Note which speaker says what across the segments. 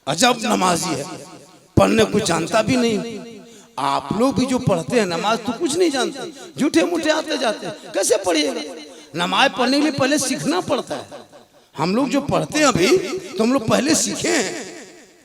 Speaker 1: अजब नमाजी है, पढ़ने कुछ जानता भी नहीं। आप लोग भी जो पढ़ते हैं नमाज तो कुछ नहीं जानते, झूठे मूठे आते जाते, कैसे पढ़िएगा? नमाज पढ़ने के लिए पहले सीखना पड़ता है। हम लोग जो पढ़ते हैं अभी तो हम लोग पहले सीखे हैं,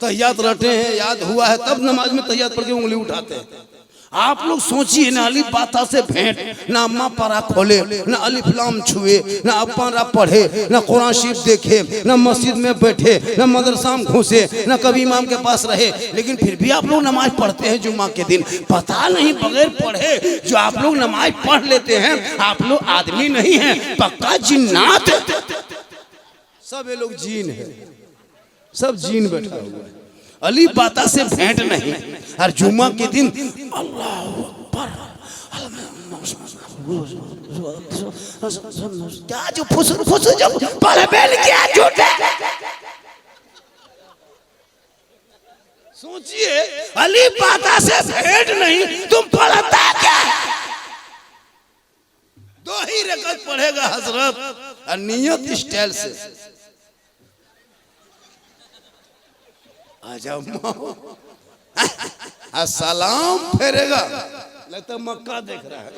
Speaker 1: तहियात रटे हैं, याद हुआ है, तब नमाज में तहियात पढ़ के उंगली उठाते हैं। आप लोग सोचिए ना, अली बाता से भेंट, ना अम्मा पारा खोले, ना अलिफ लाम छुए, ना अपारा पढ़े, ना कुरान शरीफ देखे, ना मस्जिद में बैठे, ना मदरसा में घुसे, ना कभी इमाम के पास रहे, लेकिन फिर भी आप लोग नमाज पढ़ते हैं जुम्मा के दिन। पता नहीं बगैर पढ़े जो आप लोग नमाज पढ़ लेते हैं, आप लोग आदमी नहीं हैं, पक्का जिन्नात। सब ये लोग जीन है, सब जीन बैठा हुआ है। अली बाता से भेंट नहीं, और जुम्मा के दिन अल्लाह अकबर, क्या जो फुसुर फुसुर जो पढ़बेल क्या झूठे। सोचिए, अली बाता से भेंट नहीं, तुम पढ़ता क्या? 2 ही रकअत पढ़ेगा हजरत, और नियत स्टाइल से सलाम फेरेगा, लगता मक्का देख रहा है।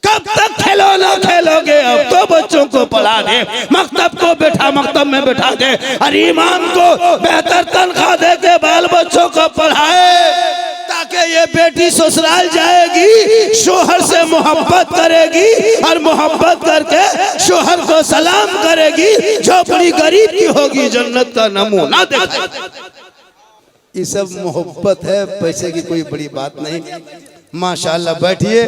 Speaker 1: कब तक खिलौना खेलोगे? अब तो बच्चों को पढ़ा दे, मकतब को बैठा मकतब में बैठा दे, और इमाम को बेहतर तनख्वाह दे के बाल बच्चों को पढ़ाए, ताकि ये बेटी ससुराल जाएगी, शोहर से मोहब्बत करेगी, और मोहब्बत करके शोहर को सलाम करेगी, झोपड़ी गरीब की होगी, जन्नत का नमूना देखेगी। ये सब मोहब्बत है, पैसे की कोई बड़ी बात नहीं। माशाल्लाह, बैठिए।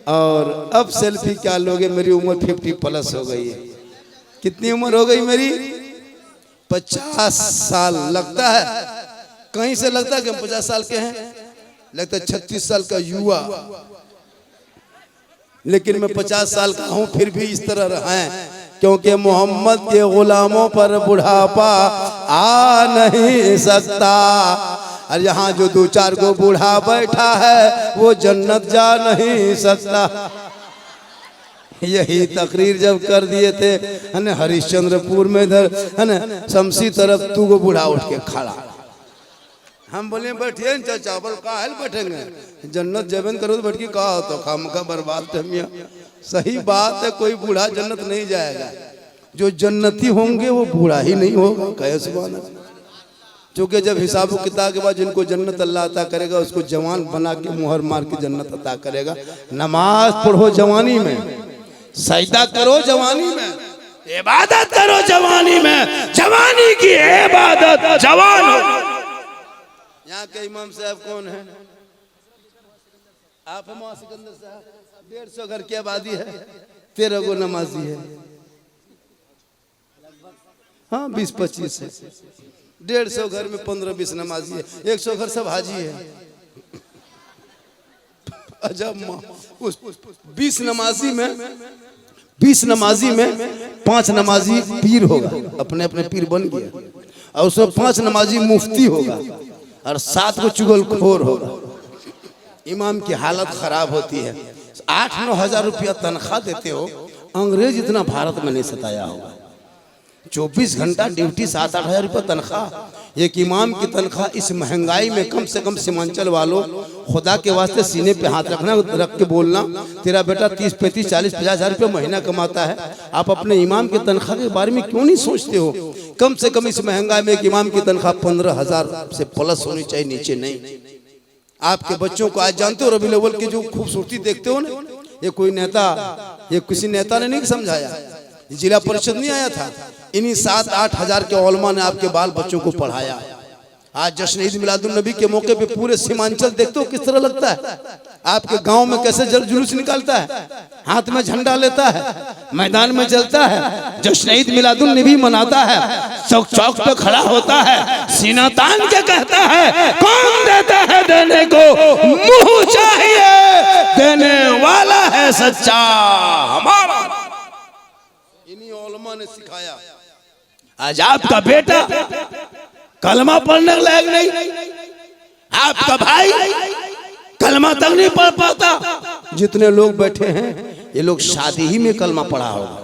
Speaker 1: और अब सेल्फी क्या लोगे? मेरी उम्र 50+ हो गई है। कितनी उम्र हो गई मेरी? 50 साल। लगता है कहीं से लगता है कि हम 50 साल के हैं, लगता है 36 साल का युवा, लेकिन मैं 50 साल का हूं, फिर भी इस तरह रहा है, क्योंकि मोहम्मद के गुलामों पर बुढ़ापा आ नहीं सकता। और यहाँ जो 2-4 को बूढ़ा बैठा है वो जन्नत जा नहीं सकता। यही तकरीर जब कर दिए थे हरिश्चंद्रपुर में, इधर है ना शमसी तरफ, 2 को बूढ़ा उठ के खड़ा। हम बोले बैठिए चाचा, बोल काहे बैठेंगे, जन्नत जबन करो तो बैठ के कहा तो खाम का बर्बाद मियाँ। सही बात है, कोई बूढ़ा जन्नत नहीं जाएगा, जो जन्नती होंगे वो बूढ़ा ही नहीं होगा। कहे सुभान अल्लाह। क्योंकि जब हिसाब किताब के बाद जिनको जन्नत अल्लाह अता करेगा, उसको जवान बना के मुहर मार के जन्नत अता करेगा। नमाज पढ़ो जवानी में, सजदा करो जवानी में, इबादत करो जवानी में, जवानी की इबादत जवान हो। यहाँ के इमाम साहब कौन है? आप हैं सिकंदर साहब। 150 घर की आबादी है, 13 गो नमाजी है। हाँ 20-25 है। 150 घर में 15-20 नमाजी है, 100 घर सब हाजी है। अजब, उस 20 नमाजी में 5 नमाजी पीर होगा, अपने अपने पीर बन गया, और उसमें 5 नमाजी मुफ्ती होगा, और 7 को चुगलखोर होगा। इमाम की हालत खराब होती है। 8-9 हज़ार रुपया तनख्वाह देते हो, अंग्रेज इतना भारत में नहीं सताया होगा। 24 घंटा ड्यूटी, 7-8 हज़ार रुपया तनख्वाह। एक इमाम की तनख्वाह इस महंगाई में, कम से कम सीमांचल वालों, खुदा के वास्ते सीने पे हाथ रखना, रख के बोलना, तेरा बेटा 30-35, 40-50 हज़ार रुपया महीना कमाता है, आप अपने इमाम की तनख्वाह के बारे में क्यों नहीं सोचते हो? कम से कम इस महंगाई में एक इमाम की तनख्वाह 15,000 से प्लस होनी चाहिए, नीचे नहीं। आपके बच्चों को आज जानते हो, रबीउल अव्वल की जो खूबसूरती देखते हो ना, ये कोई नेता, ये किसी नेता ने नहीं समझाया, जिला परिषद नहीं आया था, इन्हीं 7-8 हज़ार के उलमा ने आपके बाल बच्चों को पढ़ाया। आज जश्न ईद मिलादुन नबी के मौके पे पूरे सीमांचल देखते हो किस तरह लगता है। आपके गांव में कैसे जुलूस निकालता है, हाथ में झंडा लेता है, मैदान में चलता है, जश्न ईद मिलादुन नबी मनाता है, चौक चौक पे खड़ा होता है, सीना तान के कहता है, कौन देता है देने को, मुंह चाहिए, देने वाला है सच्चा हमारा। इन्हीं उलमा ने सिखाया। आज आपका बेटा कलमा पढ़ने लायक नहीं, आपका भाई कलमा तक नहीं पढ़ पाता। जितने लोग बैठे हैं ये लोग शादी ही में कलमा पढ़ा होगा,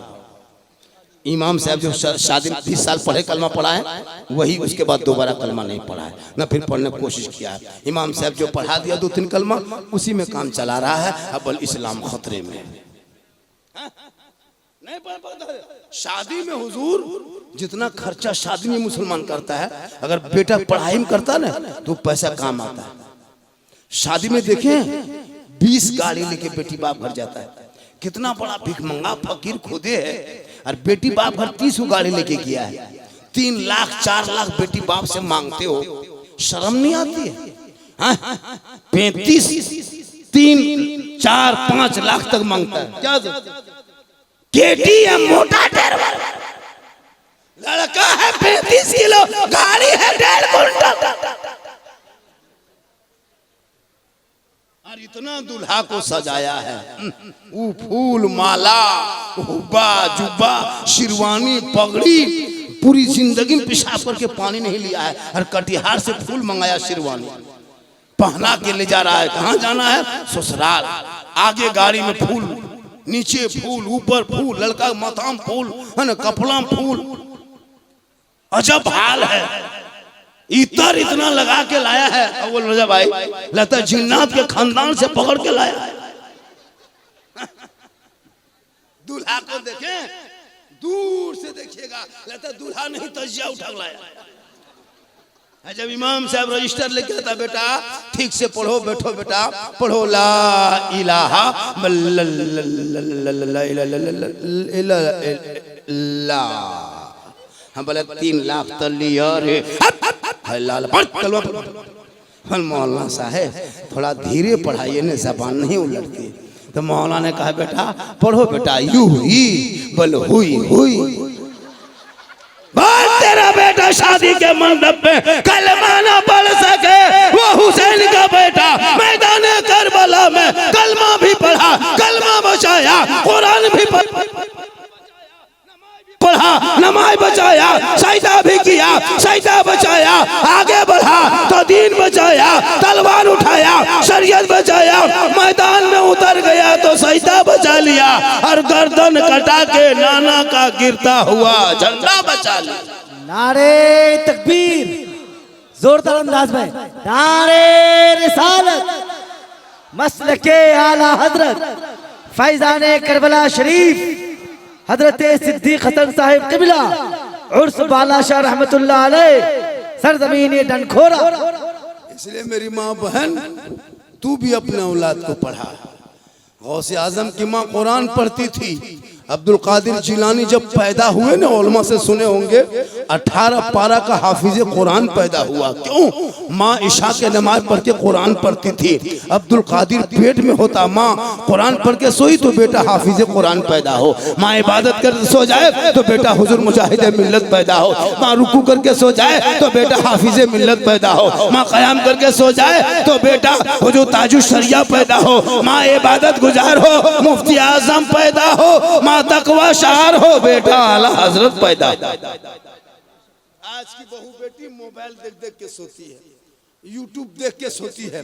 Speaker 1: इमाम साहब जो शादी 20 साल पढ़े कलमा पढ़ा है, वही उसके बाद दोबारा कलमा नहीं पढ़ा है, ना फिर पढ़ने की कोशिश किया है। इमाम साहब जो पढ़ा दिया 2-3 कलमा, उसी में काम चला रहा है। अब इस्लाम खतरे में है, नहीं पढ़ पाता है। शादी में हुजूर जितना खर्चा शादी में मुसलमान करता है, अगर बेटा पढ़ाई में करता ना तो पैसा काम आता है। शादी में देखें 20 गाड़ी लेके बेटी बाप घर जाता है, कितना बड़ा भिखमंगा फकीर खुदे है, और बेटी बाप घर 30 गाड़ी लेके गया है। 3 लाख 4 लाख बेटी बाप से मांगते हो, शर्म नहीं आती है? 35 3 4 5 लाख तक मांगता है। क्या KTM मोटा ड्राइवर, लड़का है 35 किलो, गाड़ी है 1.5 कुंटल, और इतना दूल्हा को सजाया है। वो फूल माला, हुब्बा जुब्बा, शिरवानी, पगड़ी, पूरी जिंदगी में पेशाब करके पानी नहीं लिया है, और कटिहार से फूल मंगाया, शिरवानी पहना के ले जा रहा है। कहाँ जाना है? ससुराल। आगे गाड़ी में फूल, नीचे फूल, ऊपर फूल, लड़का माथा में फूल है ना, कपड़ा में फूल, अजब हाल है। इतर इतना लगा के लाया है। अव्वल रजा भाई लगता है जिन्नात के खानदान से पकड़ के लाया है। दूल्हा को देखें, दूर से देखिएगा लगता है दूल्हा नहीं तजिया उठा लाया है। जब इमाम साहब रजिस्टर लेके आता, बेटा ठीक से पढ़ो, बैठो बेटा पढ़ो, ला इलाहा इल्लल्लाह। हम बोले 3 लाख तो लिया रे, लाल मौलाना साहब थोड़ा धीरे पढ़ाइए ना, जबान नहीं उलटती। तो मौलाना ने कहा बेटा पढ़ो बेटा, यू ही बल हुई हुई। तेरा बेटा शादी के मंडप पे कलमा ना पढ़ सके, वो हुसैन का बेटा मैदान करबला में कलमा भी पढ़ा, कलमा बचाया, कुरान भी पढ़ा, नमाज बचाया, सजदा भी किया, सजदा बचाया, आगे बढ़ा तो दीन बचाया, तलवार उठाया, शरीयत बचाया, मैदान में उतर गया तो सजदा बचा लिया, और गर्दन कटा के नाना का गिरता हुआ झंडा बचा लिया।
Speaker 2: नारे तकबीर, जोरदार अंदाज में नारे रिसालत, मसलके आला हजरत फैजान करबला शरीफ हजरत सिद्दीक हसन साहिब किबला उर्स बालाशाह रहमतुल्लाह अलैह, सरजमीन डनखोरा।
Speaker 1: इसलिए मेरी माँ बहन, तू भी अपने औलाद को पढ़ा। गौसे आजम की माँ कुरान पढ़ती थी। अब्दुल कादिर जिलानी जब पैदा हुए ना, उलमा से सुने होंगे, 18 पारा का हाफिज कुरान पैदा हुआ। क्यों? माँ इशा के नमाज पढ़ के कुरान पढ़ती थी। अब्दुल कादिर पेट में होता, माँ कुरान पढ़ के सोई तो बेटा हाफिज कुरान पैदा हो। माँ इबादत करके सो जाए तो बेटा हुजूर मुजाहिद मिल्लत पैदा हो। माँ रुकू करके सो जाए तो बेटा हाफिज मिल्लत पैदा हो। माँ क़याम करके सो जाए तो बेटा हुजूर ताजुश शरिया पैदा हो। माँ इबादत गुजार हो, मुफ्ती आजम पैदा हो। माँ तकवा शार हो, बेटा आला हजरत पैदा। आज की बहू बेटी मोबाइल देख देख के सोती है, यूट्यूब देख के सोती है,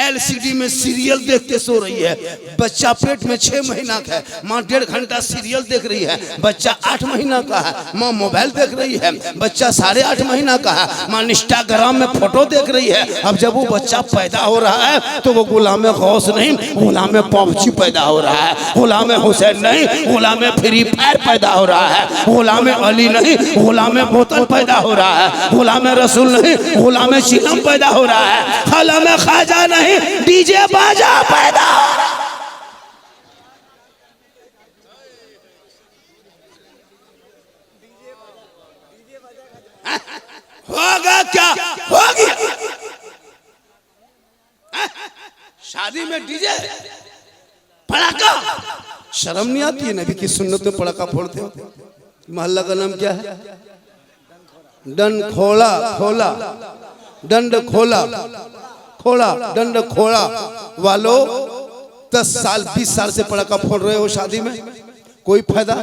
Speaker 1: LCD में सीरियल देख के सो रही है। बच्चा पेट में 6 महीना का है, माँ 1.5 घंटा सीरियल देख रही है। बच्चा 8 महीना का है, माँ मोबाइल देख रही है। बच्चा 8.5 महीना का है, माँ इंस्टाग्राम में फोटो देख रही है। अब जब वो बच्चा पैदा हो रहा है तो वो गुलाम गौस नहीं, गुलाम पबजी पैदा हो रहा है। गुलाम हुसैन नहीं, गुलाम फ्री फायर पैदा हो रहा है। गुलाम अली नहीं, गुलाम बोतल पैदा हो रहा है। गुलाम रसूल नहीं, गुलाम चिलम पैदा हो रहा है। खाला में खाजा नहीं, डीजे बाजा पैदा हो रहा है। होगा क्या? होगी शादी में डीजे पड़ाका। शर्म नहीं आती है? नबी की सुन्नत में पड़ाका फोड़ते हो। मोहल्ला का नाम क्या है? डन खोला, खोला डंड खोला, खोड़ा डंड खोड़ा वालों 10 साल 20 साल से पड़ाका फोड़ रहे हो शादी में, कोई फायदा?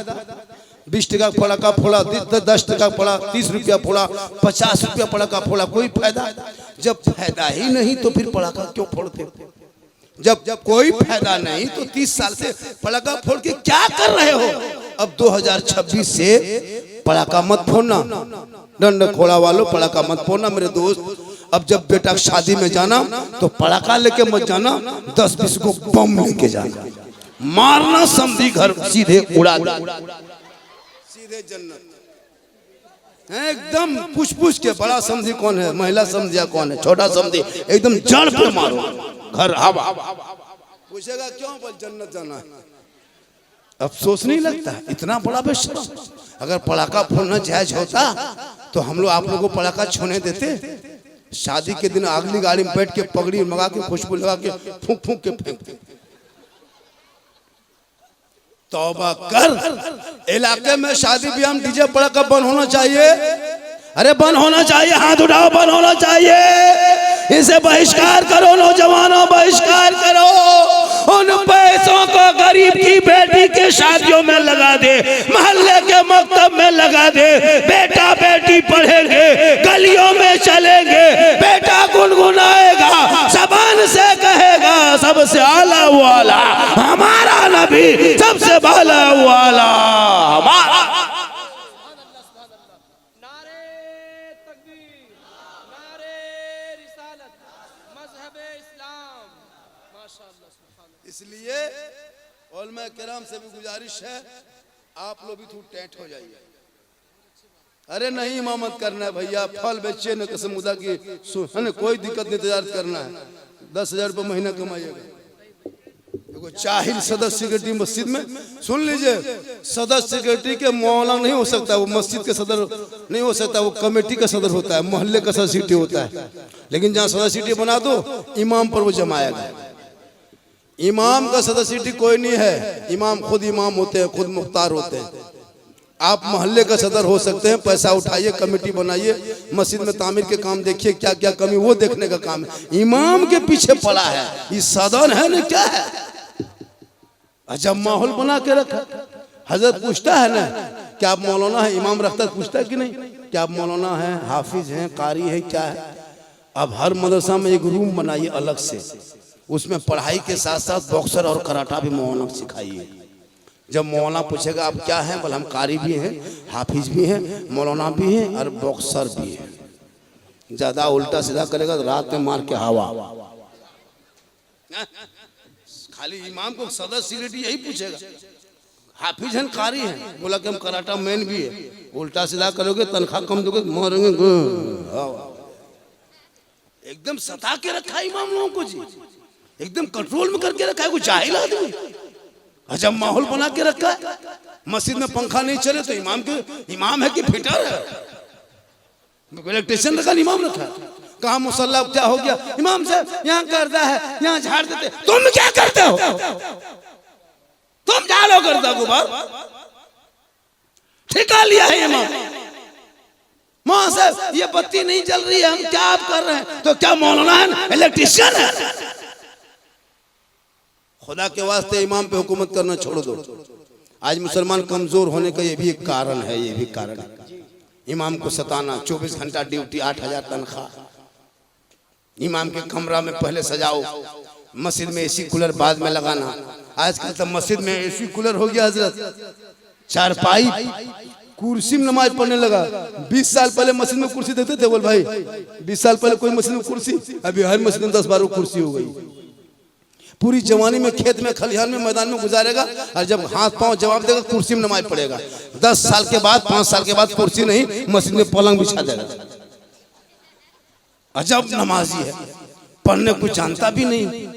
Speaker 1: 20 टका पड़ाका फोड़ा, 10 टका फोड़ा, 30 रुपया फोड़ा, 50 रुपया पड़ाका फोड़ा, कोई फायदा? जब फायदा ही नहीं तो फिर पड़ाका क्यों फोड़ते हो? जब कोई फायदा नहीं तो 30 साल से पड़ाका फोड़ के क्या कर रहे हो? अब 2026 से पड़ाका मत फोड़ना, डंड खोड़ा वालों पड़ाका मत फोड़ना मेरे दोस्त। अब जब बेटा शादी में जाना तो पड़ाका लेके मत जाना, 10-20 को बम लेके जाना, मारना समझी घर सीधे उड़ा दे, सीधे जन्नत। एकदम पूछ के बड़ा समझी कौन है, महिला समझिया कौन है, छोटा समझी एकदम जड़ पे मारो, घर हवा। पूछेगा क्यों? बस जन्नत जाना है। अफसोस नहीं लगता इतना बड़ा बेशर्म। अगर पड़ाका फोड़ना जायज होता तो हम लोग आप लोगों को पड़ाका छूने देते? शादी के दिन अगली गाड़ी में बैठ के पगड़ी मंगा के खुशबू लगा के फूंक फूंक के फेंकते। तौबा कर। इलाके में शादी ब्याह में डीजे पड़ाका बंद होना चाहिए। अरे बंद होना चाहिए, हाथ उठाओ, बंद होना चाहिए। इसे बहिष्कार करो, नौजवानों बहिष्कार करो। उन पैसों को गरीब की बेटी के शादियों में लगा दे, मोहल्ले के मकतब में लगा दे। बेटा बेटी पढ़ेंगे, गलियों में चलेंगे, बेटा गुनगुनाएगा, ज़बान से कहेगा सबसे आला वाला हमारा नबी, सबसे बाला वाला हमारा। इसलिए उलमा किराम से भी गुजारिश है, आप लोग भी थोड़ा टेंट हो जाइए। अरे नहीं इमामत करना है भैया, फल बेचे न कसम खुदा की, कोई दिक्कत नहीं, तजारत करना है। 10,000 रुपये महीना कमाइएगा। देखो चाहिल सदस्य सेक्रेटरी मस्जिद में, सुन लीजिए, सदस्य सेक्रेटरी के मौला नहीं हो सकता, वो मस्जिद के सदर नहीं हो सकता, वो कमेटी का सदर होता है, मोहल्ले का सदस्य होता है। लेकिन जहाँ सदस्य बना दो इमाम पर वो जमाएगा। इमाम का सदस्य कोई नहीं है, इमाम खुद इमाम होते हैं, खुद मुख्तार होते हैं। आप मोहल्ले का सदर हो सकते हैं, पैसा उठाइए, कमेटी बनाइए, मस्जिद में तामीर के काम देखिए, क्या क्या कमी वो देखने का काम है। इमाम के पीछे पड़ा है, ये सदन है ना, क्या है? अजब माहौल बना के रखा। हजरत पूछता है ना क्या आप मौलाना है? इमाम रखता है, पूछता है कि नहीं क्या आप मौलाना है, हाफिज हैं, कारी है, क्या है? अब हर मदरसा में एक रूम बनाइए अलग से, उसमें पढ़ाई के साथ साथ बॉक्सर और कराटा भी मौलाना सिखाइए। जब मौलाना पूछेगा आप क्या हैं, बोले हम कारी भी हैं, हाफिज भी हैं, मौलाना भी हैं और बॉक्सर भी हैं। ज्यादा उल्टा सीधा करेगा तो रात में मार के हवा। खाली इमाम को सदस्य सेक्रेटरी यही पूछेगा, हाफिज हैं, कारी हैं, बोला कि हम कराटा मैन भी है। उल्टा सीधा करोगे तनख्वाह कम दोगे, मारेंगे। एकदम सता के रखा है इमाम लोगों को जी, एकदम कंट्रोल में करके रखा है। कोई जाहिल आदमी अजब माहौल बना के रखा है। मस्जिद में पंखा नहीं चले तो इमाम है कि फिटर है? इलेक्ट्रिशियन रखा, इमाम रखा है। कहा मुसल्ला क्या हो गया, इमाम साहब यहाँ करता है, यहाँ झाड़ देते। तुम क्या करते हो? तुम झाड़ो करता गुबार, ठिका लिया है इमाम। मां साहब ये बत्ती नहीं जल रही है, हम क्या आप कर रहे हैं? तो क्या मौलाना है, इलेक्ट्रिशियन है? खुदा के वास्ते इमाम पे हुकूमत करना छोड़ दो। आज मुसलमान कमजोर होने का ये भी एक कारण है, ये भी कारण है। इमाम को सताना, 24 घंटा ड्यूटी, 8,000 तनख्वाह। इमाम के कमरा में पहले सजाओ, मस्जिद में एसी कूलर बाद में लगाना। आजकल तो मस्जिद में एसी कूलर हो गया हजरत, चारपाई कुर्सी में नमाज पढ़ने लगा। 20 साल पहले मस्जिद में कुर्सी देखते थे, बोल भाई 20 साल पहले कोई मस्जिद में कुर्सी, अभी हर मस्जिद में 10-12 कुर्सी हो गई। पूरी जवानी में खेत में, खलिहान में, मैदान में गुजारेगा और जब हाथ पांव जवाब देगा कुर्सी में नमाज पढ़ेगा। 10 साल के बाद, 5 साल के बाद कुर्सी नहीं, मस्जिद में पलंग बिछा देगा। अजब नमाजी है, पढ़ने को जानता भी नहीं।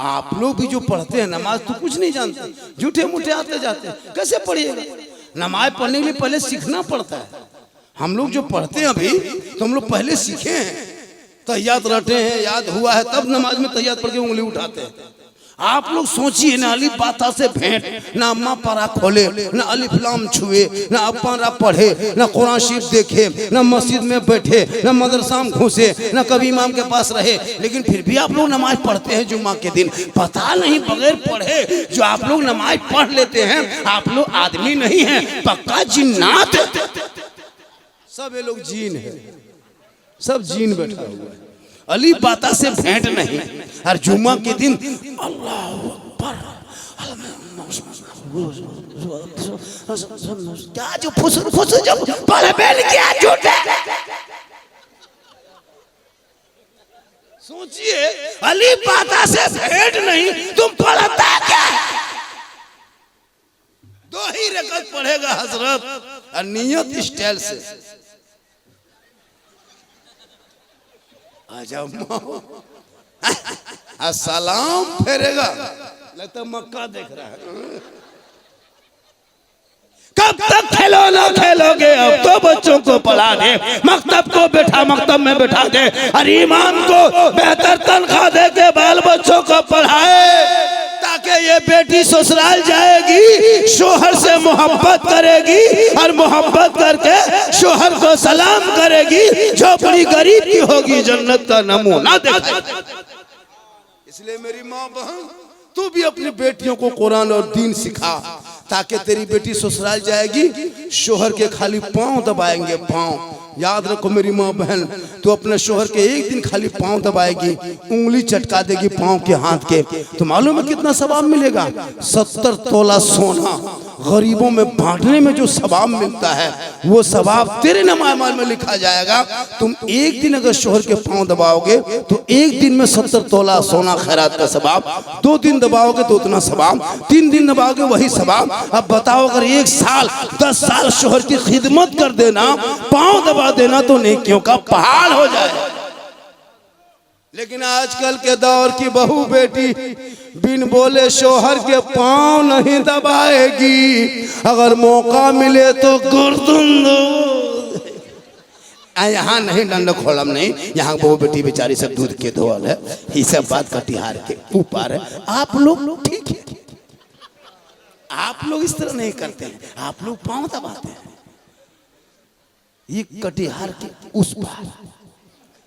Speaker 1: आप लोग भी जो पढ़ते हैं नमाज तो कुछ नहीं जानते, झूठे मूठे आते जाते, कैसे पढ़िएगा? नमाज पढ़ने के लिए पहले सीखना पड़ता है। हम लोग जो पढ़ते हैं अभी तो हम लोग पहले सीखे हैं, तहियात रटे हैं, याद हुआ है, तब नमाज में तहियात पढ़ के उंगली उठाते हैं। आप लोग सोचिए ना, अली बाता से भेंट, ना अम्मा पारा खोले, ना अलिफ लाम छुए, ना अपारा पढ़े, ना कुरान शरीफ देखे, ना मस्जिद में बैठे, ना मदरसा में घुसे, ना कभी इमाम के पास रहे, लेकिन फिर भी आप लोग नमाज पढ़ते हैं जुम्मा के दिन। पता नहीं बगैर पढ़े जो आप लोग नमाज पढ़ लेते हैं, आप लोग आदमी नहीं है, पक्का जिन्नात है। सब ये लोग जीन है, सब जीन बैठा हुआ है। अली बाता से भेंट नहीं। और जुम्मा के दिन अल्लाह अकबर, क्या जो फुसुर फुसुर जब पढ़बेन क्या झूठे। सोचिए अली बाता से भेंट नहीं, तुम पढ़ता क्या? 2 ही रकअत पढ़ेगा हजरत, और नियत स्टाइल से आजा सलाम फेरेगा, लगता मक्का देख रहा है। कब तक खिलौना खेलोगे? अब तो बच्चों को पढ़ा दे, मकतब को बैठा मकतब में बैठा दे, और ईमान को बेहतर तनख्वाह दे के बाल बच्चों को पढ़ाए, ताकि ये बेटी ससुराल जाएगी, शोहर से मोहब्बत करेगी, और मोहब्बत करके शोहर को सलाम करेगी, झोपड़ी गरीब की होगी, जन्नत का नमूना देखेगी। इसलिए मेरी माँ बहन, तू भी अपनी बेटियों को कुरान और दीन सिखा, ताकि तेरी बेटी ससुराल जाएगी, शोहर के खाली पांव दबाएंगे, पांव। याद रखो मेरी माँ बहन, तो अपने शोहर के एक दिन खाली पांव दबाएगी, उंगली चटका देगी पांव के हाथ के, तो मालूम है कितना सवाब मिलेगा? 70 तोला सोना गरीबों में बांटने में जो सवाब मिलता है, वो सवाब तेरे नमाज़ में लिखा जाएगा। तुम एक दिन अगर शोहर के पांव दबाओगे तो एक दिन में 70 तोला सोना खैरात का सवाब, 2 दिन दबाओगे तो उतना सवाब, 3 दिन दबाओगे वही सवाब। अब बताओ अगर 1 साल 10 साल शोहर की खिदमत कर देना, पांव दबा देना, तो नेकियों का पहाड़ हो जाए। लेकिन आजकल के दौर की बहू बेटी बिन बोले शोहर के पांव नहीं दबाएगी, अगर मौका मिले तो गर्दन दो। यहाँ नहीं डंड खोलम नहीं, यहाँ बहू बेटी बेचारी सब दूध के धोल है, ये सब बात कटिहार के ऊपर है। आप लोग ठीक है, आप लोग इस तरह नहीं करते हैं, आप लोग पांव दबाते हैं। ये कटिहार के उस पार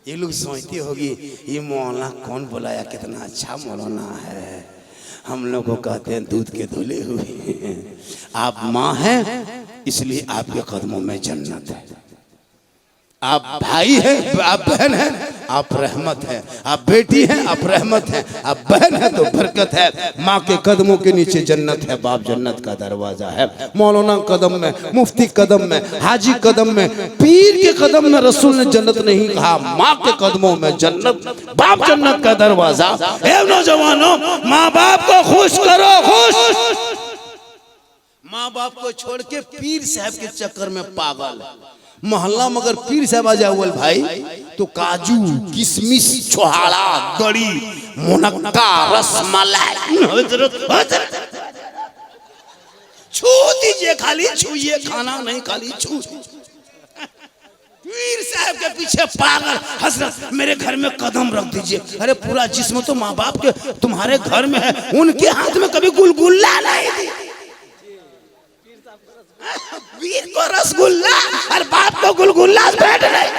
Speaker 1: ये लोग सोचती होगी ये मौलाना कौन बुलाया, कितना अच्छा मौलाना है, हम लोग को कहते हैं दूध के धुले हुए। आप माँ हैं इसलिए आपके कदमों में जन्नत है, आप भाई हैं, आप बहन हैं, आप रहमत हैं, आप बेटी हैं, आप रहमत हैं, आप बहन हैं तो बरकत है। माँ के कदमों के नीचे जन्नत है, बाप जन्नत का दरवाजा है। मौलाना कदम में, मुफ्ती कदम में, हाजी कदम में, पीर के कदम में रसूल ने जन्नत नहीं कहा, माँ के कदमों में जन्नत, बाप जन्नत का दरवाजा। ए नौजवानों, माँ बाप को खुश करो, खुश। माँ बाप को छोड़ के पीर साहब के चक्कर में पागल है। मोहल्ला मगर पीर साहब आ जाओ भाई तो काजू किशमिश छोहाड़ा गड़ी मुनक्का रसमलाई छू दीजिए, खाली छूइए, खाना नहीं खाली छू। पीर साहब के पीछे पागल, हजरत मेरे घर में कदम रख दीजिए। अरे पूरा जिस्म तो माँ बाप के तुम्हारे घर में है, उनके हाथ में कभी गुलगुल्ला नहीं दी। वीर को रसगुल्ला और बाप को गुलगुल्ला भेंट नहीं।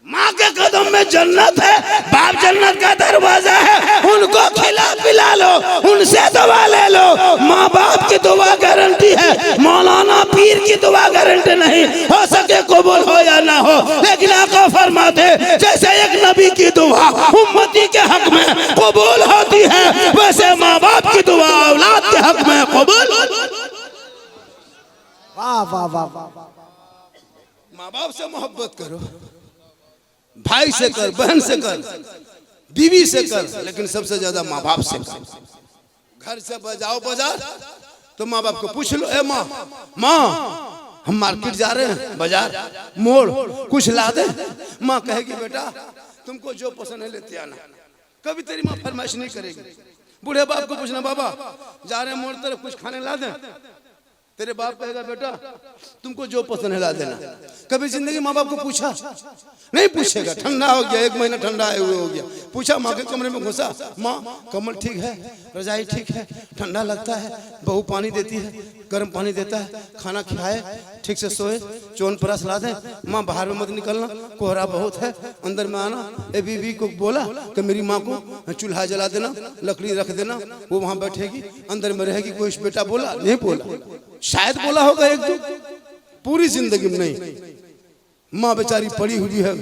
Speaker 1: माँ के कदम में जन्नत है, बाप जन्नत का दरवाजा है, उनको खिला पिला लो, उनसे दुआ ले लो। माँ बाप की दुआ गारंटी है, मौलाना पीर की दुआ गारंटी नहीं। हो सके कबूल हो या ना हो, लेकिन आका फरमाते जैसे एक नबी की दुआ उम्मती के हक में कबूल होती है, वैसे माँ बाप की दुआ औलाद के हक में कबूल।
Speaker 2: वाह वाह वाह वाह।
Speaker 1: माँ बाप से मोहब्बत करो, भाई से कर, बहन से कर, बीवी से कर, लेकिन सबसे ज्यादा माँ बाप से कर। घर से बजाओ बाजार तो माँ बाप को पूछ लो, ए माँ, माँ हम मार्केट जा रहे हैं, बाजार मोड़ कुछ ला दे। माँ कहेगी बेटा तुमको जो पसंद है लेते आना, कभी तेरी माँ फरमाइश नहीं करेगी। बूढ़े बाप को पूछना, बाबा जा रहे हैं मोड़ तरफ कुछ खाने ला दें, तेरे बाप कहेगा बेटा तुमको जो पसंद है ला देना। कभी जिंदगी माँ बाप को पूछा नहीं? पूछेगा। ठंडा हो गया, 1 महीना ठंडा आए हुए हो गया, पूछा माँ के कमरे में घुसा, माँ कमल ठीक है, रजाई ठीक है, ठंडा लगता है, बहू पानी देती है, गर्म पानी देता है, खाना खिलाए, ठीक से सोए, चोन परस ला दे। माँ बाहर में मत निकलना, कोहरा बहुत है, अंदर में आना। ए बीवी को बोला कि मेरी माँ को चूल्हा जला देना, लकड़ी रख देना, वो वहाँ बैठेगी, अंदर में रहेगी। कोई बेटा बोला नहीं? बोला शायद बोला होगा 1-2, पूरी जिंदगी में नहीं। माँ बेचारी पड़ी हुई है,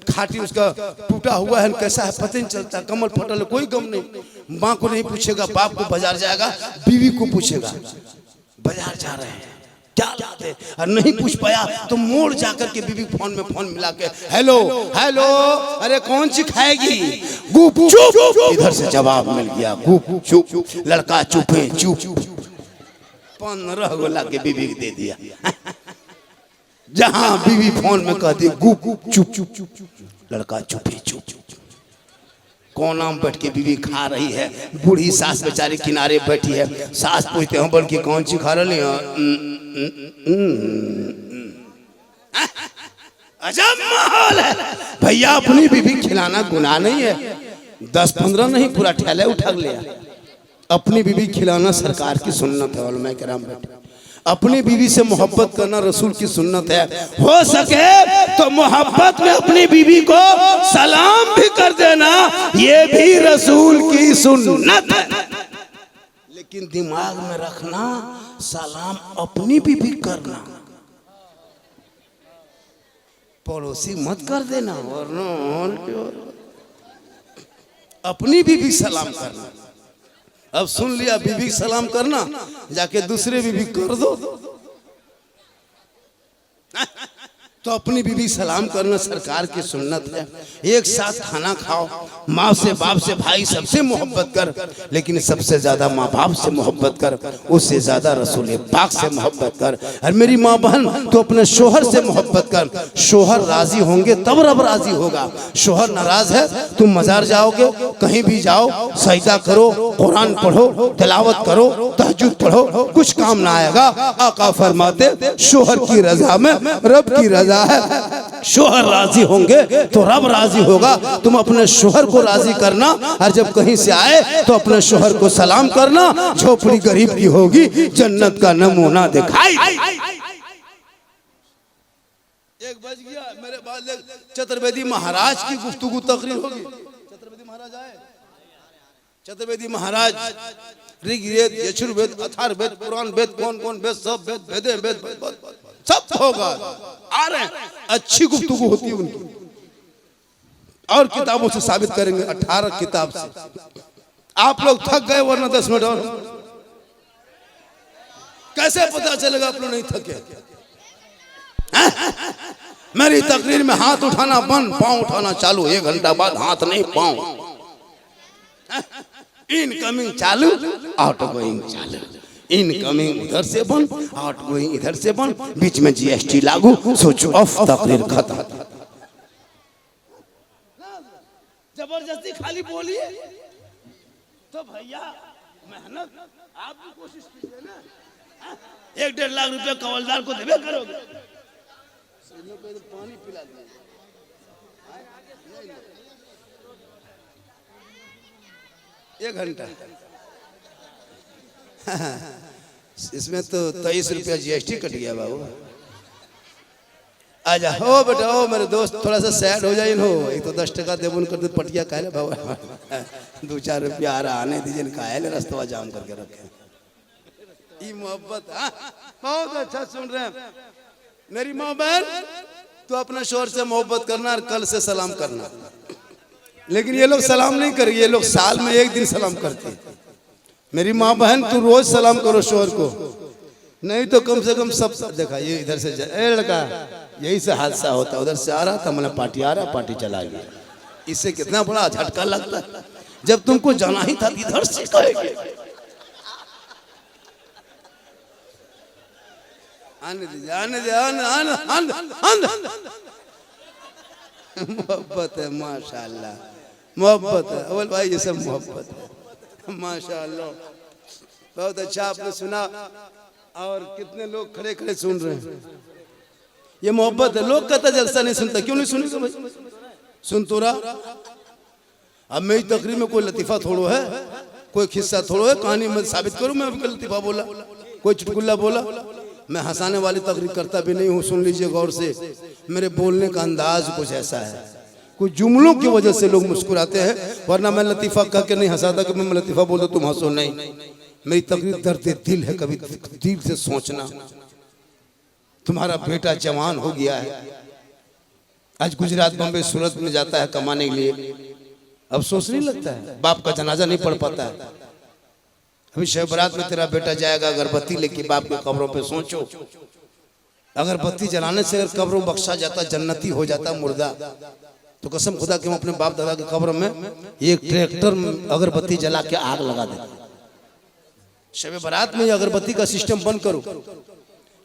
Speaker 1: खाटी उसका टूटा हुआ है, कैसा है पता नहीं चलता, कमर फटल है, कोई गम नहीं। माँ को नहीं पूछेगा, बाप को बाजार जाएगा, बीवी को पूछेगा बाजार जा रहे हैं क्या लाते, और नहीं पूछ पाया तो मोड़ जाकर के बीवी फोन में फोन मिला के हेलो हेलो, अरे कौन सी खाएगी, गुप चुप, इधर से जवाब मिल गया गुप चुप, लड़का चुप है चुप, 15 गोला के बीवी को दे दिया। जहां बीवी फोन में कहती गुप चुप चुप, लड़का चुप है चुप। कोना में बैठ के बीवी खा रही है, बूढ़ी सास बेचारी किनारे बैठी है, सास पूछते हैं बल्कि कौन सी खा रही है, अजब माहौल है भैया। अपनी बीवी खिलाना गुनाह नहीं है, 10-15 नहीं पूरा ठेले उठा लिया। अपनी बीवी खिलाना सरकार की सुन्नत है, उलमा किराम बैठे। अपनी बीवी से मोहब्बत करना रसूल की सुन्नत है। हो सके तो मोहब्बत में अपनी बीवी को सलाम भी कर देना, ये भी रसूल की सुन्नत है। लेकिन दिमाग में रखना, सलाम अपनी बीवी करना, पड़ोसी मत कर देना, वरना अपनी बीवी सलाम करना। अब सुन लिया, बीवी सलाम करना, जाके दूसरे बीवी कर दो तो अपनी बीवी सलाम करना सरकार की सुन्नत है। एक साथ खाना खाओ, माँ से बाप से भाई सबसे मोहब्बत कर, लेकिन सबसे ज्यादा माँ बाप से मोहब्बत कर, उससे ज्यादा रसूल पाक से मोहब्बत कर। और मेरी माँ बहन तो अपने शोहर से मोहब्बत कर, शोहर राजी होंगे तब रब राजी होगा। शोहर नाराज है, तुम मजार जाओगे, कहीं भी जाओ, सजदा करो, कुरान पढ़ो, तिलावत करो, तहज्जुद पढ़ो, कुछ काम ना आएगा। आका फरमाते शोहर की रजा में रब की रजा है। शोहर राजी होंगे तो रब राजी होगा। तुम अपने शोहर को राजी करना, और जब कहीं से आए तो अपने शोहर को सलाम करना। झोपड़ी गरीब की होगी, जन्नत का नमूना दिखाई। एक बज गया, मेरे बाद चतुर्वेदी महाराज की गुफ्तगू तकरीर होगी। चतुर्वेदी महाराज आए, चतुर्वेदी महाराज ऋग्वेद, यजुर्वेद, अथर्ववेद, पुराण वेद, कौन वेद, सब वेद, वेदे वेद, सब होगा। आ रहे हैं, अच्छी गुफ्तगू होती है उनकी, और किताबों से साबित करेंगे, 18 किताब से। आप लोग थक गए, वरना 10 मिनट और कैसे पता चलेगा आप लोग नहीं थके। मेरी तकरीर में हाथ उठाना बंद, पांव उठाना चालू। 1 घंटा बाद हाथ नहीं, पांव। इनकमिंग चालू, आउटगोइंग चालू। इनकमिंग उधर से बंद, आउटगोइंग इधर से बंद, बीच में जीएसटी लागू, स्विच ऑफ, तकरीर खत्म। जबरदस्ती खाली बोलिए तो भैया मेहनत आप भी कोशिश कीजिए ना। 1-1.5 लाख रुपया कवलदार को देवे करोगे, पानी पिला दिए। एक घंटा इसमें तो 23 रुपया जीएसटी कट गया बाबू। आजा हो बेटा, हो मेरे दोस्त, थोड़ा सा सैड हो जाए हो। एक तो 10 टका देवन कर दे, पटिया काहे बाबू, 2-4 रुपया आ रहा, आने दीजिए, काहे रास्ता जाम करके रखे। ये मोहब्बत, बहुत अच्छा सुन रहे हैं मेरी माँ बहन। तो अपने शोहर से मोहब्बत करना और कल से सलाम करना। लेकिन ये लोग सलाम नहीं करेंगे, ये लोग साल में 1 दिन सलाम करते हैं। मेरी माँ बहन तू रोज सलाम करो शोहर को, नहीं तो कम से कम सब। देखा ये इधर से लड़का, यही से हादसा होता। उधर से आ रहा था, मैंने पार्टी आ रहा, पार्टी चला गया। इससे कितना बड़ा झटका लगता है। जब तुमको जाना ही था इधर से कहेंगे। आने दीजिए, आने दे, मोहब्बत है माशाल्लाह, मोहब्बत है। अव्वल भाई ये सब मोहब्बत है माशाल्लाह। बहुत अच्छा आपने सुना, और कितने लोग खड़े खड़े सुन रहे हैं। ये मोहब्बत है। लोग कहते जलसा नहीं सुनता, क्यों नहीं सुनेगा भाई, सुन तो रहा। अब मेरी तकरीर में कोई लतीफा थोड़ो है, कोई किस्सा थोड़ो है, कहानी मैं साबित करूं। मैं अभी लतीफा बोला, कोई चुटकुल्ला बोला, मैं हंसाने वाली तकरीर करता भी नहीं हूँ। सुन लीजिए गौर से, मेरे बोलने का अंदाज कुछ ऐसा है, कुछ जुमलों की वजह से लोग मुस्कुराते हैं, वरना मैं लतीफा कह के नहीं हंसाता कि मैं लतीफा बोल दूं तुम हंसो। नहीं, मेरी तकरीर दर्द दिल है। कभी दिल से सोचना, तुम्हारा बेटा जवान हो गया है, आज गुजरात बम्बई सूरत में जाता है कमाने के लिए, अफसोस नहीं लगता है, बाप का जनाजा नहीं पढ़ पाता है। अभी शब बारात में तेरा बेटा जाएगा अगरबत्ती लेके बाप के कब्रों पे, सोचो अगरबत्ती जलाने से अगर कब्रों बख्शा जाता, जन्नती हो जाता मुर्दा, तो कसम खुदा के हम अपने बाप दादा के कब्र में एक ट्रैक्टर अगरबत्ती जला के आग लगा देते। शब बारात में अगरबत्ती का सिस्टम बंद करो,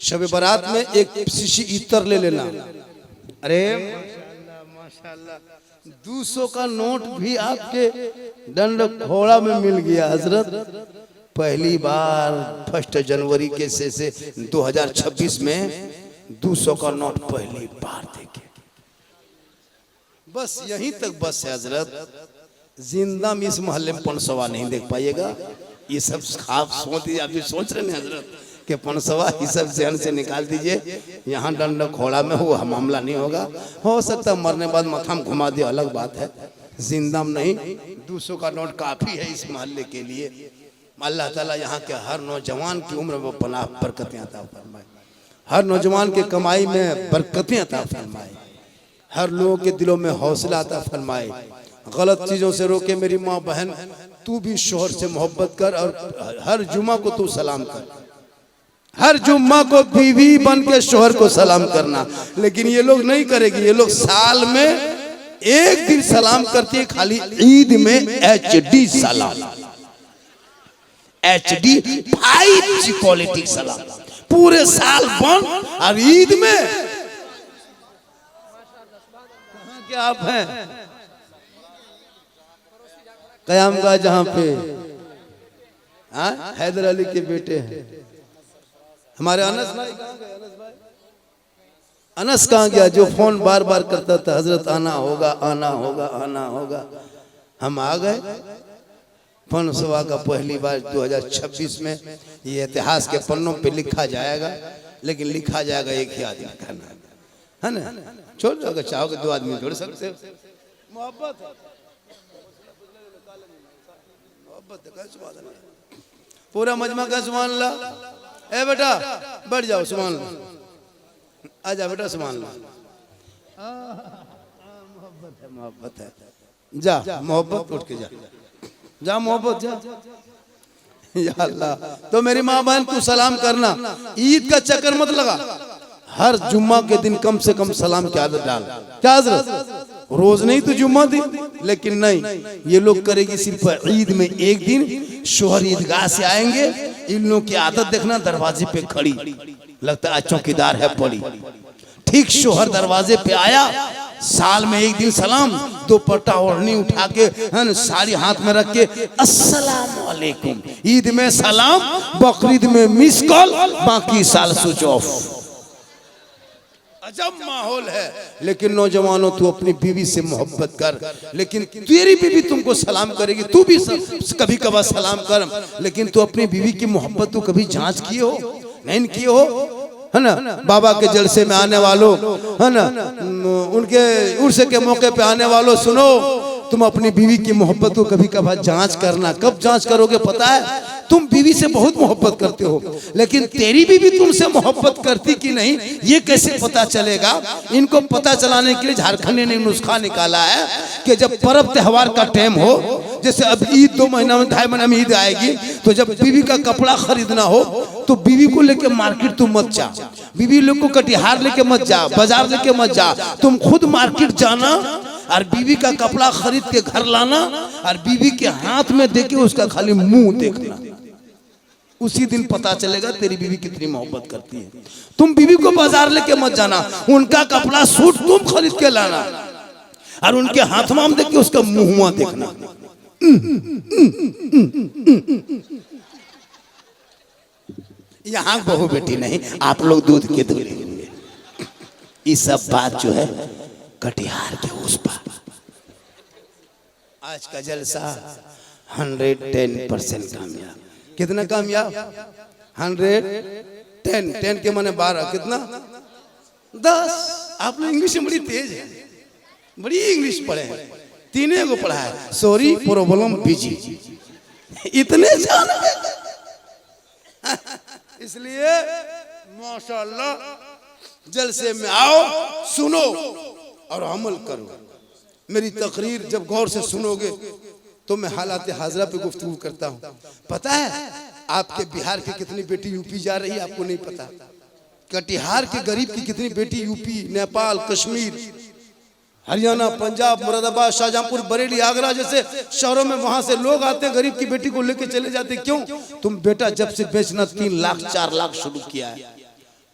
Speaker 1: शब बारात में एक शीशी इत्र ले लेना। अरे माशाल्लाह 200 का नोट भी आपके दंड घोड़ा में मिल गया हजरत। पहली बार 1 जनवरी के से 2026 में 200 का नोट पहली बार देखे। बस यहीं तक बस है हजरत, जिंदा में इस मोहल्ले में 500 नहीं देख पाइएगा। ये सब खाब सोच रहे हैं हजरत कि 500 ये सब जहन से निकाल दीजिए, यहाँ दंड घोड़ा में वो मामला नहीं होगा। हो सकता मरने बाद माथा में घुमा दे, अलग बात है, जिंदा में नहीं। 200 का नोट काफी है इस मोहल्ले के लिए। अल्लाह ताला यहाँ के हर नौजवान की उम्र में पनाह बरकतें अता फरमाए, हर नौजवान के कमाई में बरकतें अता फरमाए, हर लोगों के दिलों में हौसला अता फरमाए, गलत चीजों से रोके। मेरी माँ बहन, तू भी शोहर से मोहब्बत कर और हर जुमा को तू सलाम कर, हर जुम्मा को बीवी बन के शोहर को सलाम करना। लेकिन ये लोग नहीं करेगी, ये लोग साल में एक दिन सलाम करती है, खाली ईद में HD सलाम, HD 5G क्वालिटी सलाम, पूरे साल बंद और ईद में कहाँ के आप हैं कयाम का जहां पे हैदर अली के बेटे हैं हमारे अनस भाई। कहाँ गए अनस भाई? अनस कहाँ गया जो फोन बार बार करता था, हजरत आना होगा आना होगा आना होगा। हम आ गए। 500 का पहली बार 2026 में ये इतिहास के पन्नों पे लिखा जाएगा, लेकिन लिखा जाएगा एक ही आदमी का नाम, है ना? छोड़ दो, अगर चाहो कि 2 आदमी जोड़ सकते हो। मोहब्बत पूरा मजमा का सुभान अल्लाह। ए बेटा बैठ जाओ, सुभान अल्लाह, आजा बेटा सुभान अल्लाह। मोहब्बत है, मोहब्बत है। जा मोहब्बत उठ के जा, जा मोहब्बत जा। या अल्लाह, तो मेरी माँ बहन तू सलाम करना, ईद का चक्कर मत लगा, हर जुम्मा के दिन कम से कम सलाम की आदत डाल। क्या हजरत? रोज नहीं तो जुम्मा दिन, लेकिन नहीं, ये लोग करेगी सिर्फ ईद में एक दिन। शोहर ईदगाह से आएंगे, इन लोगों की आदत देखना, दरवाजे पे खड़ी, लगता है चौकीदार है पड़ी। ठीक शोहर दरवाजे पे आया, साल में एक दिन सलाम, दुपट्टा ओढ़नी उठा के साड़ी हाथ में रख के अस्सलाम वालेकुम। ईद में सलाम, बकरीद में मिस कॉल, बाकी साल स्विच ऑफ। अजब माहौल है। लेकिन नौजवानों, तू अपनी बीवी से मोहब्बत कर, लेकिन तेरी बीवी तुमको सलाम करेगी, तू भी कभी कभार सलाम कर, लेकिन तू अपनी बीवी की मोहब्बत तू कभी जांच किए हो? नहीं किए हो, है ना? बाबा के जलसे में आने वालों, है ना, उनके उर्स के मौके पे आने वालों, सुनो, तुम अपनी बीवी की मोहब्बत को कभी कभार जांच करना। कब जांच करोगे पता है? तुम बीवी से बहुत मोहब्बत करते हो, लेकिन तेरी बीवी तुमसे मोहब्बत करती कि नहीं ये कैसे पता चलेगा? इनको पता चलाने के लिए झारखंड ने नुस्खा निकाला है कि जब पर्व त्योहार का टाइम हो, जैसे अब ईद 2 महीना में 2.5 महीना में ईद आएगी, तो जब बीवी का कपड़ा खरीदना हो तो बीवी को लेके मार्केट तुम मत जा, बीवी लोग को कटिहार लेके मत जा, बाजार लेके मत जा, तुम खुद मार्केट जाना और बीवी का कपड़ा खरीद के घर लाना और बीवी के हाथ में देके उसका खाली मुंह देखना। उसी दिन पता चलेगा तेरी बीवी कितनी मोहब्बत करती है। तुम बीवी को बाजार लेके मत जाना, उनका कपड़ा सूट तुम खरीद के लाना और उनके हाथ में देख के उसका मुंह देखना। यहाँ बहू बेटी नहीं, आप लोग दूध के दूल्हे होंगे। ये सब बात जो है कटिहार के उस पार। आज का जलसा 110% कामयाब। कितना कामयाब? 110, 10 के माने 12, कितना? 10। आप लोग इंग्लिश में बड़ी तेज है, बड़ी इंग्लिश पढ़े हैं, 3 को पढ़ा है, सॉरी प्रॉब्लम बिजी, इतने जान इसलिए माशाल्लाह जलसे में आओ, सुनो, और अमल करो। मेरी तकरीर जब गौर से सुनोगे तो मैं हालात हाजरा पे गुफ्तगू करता हूँ। पता है आपके बिहार की कितनी बेटी यूपी जा रही है, आपको नहीं पता। कटिहार के गरीब की कितनी बेटी यूपी, नेपाल, कश्मीर, हरियाणा, पंजाब, मुरादाबाद, शाहजहांपुर, बरेली, आगरा जैसे शहरों में वहां से लोग आते हैं, गरीब की बेटी को लेके चले जाते। क्यों? तुम बेटा जब से बेचना 3 लाख 4 लाख शुरू किया है,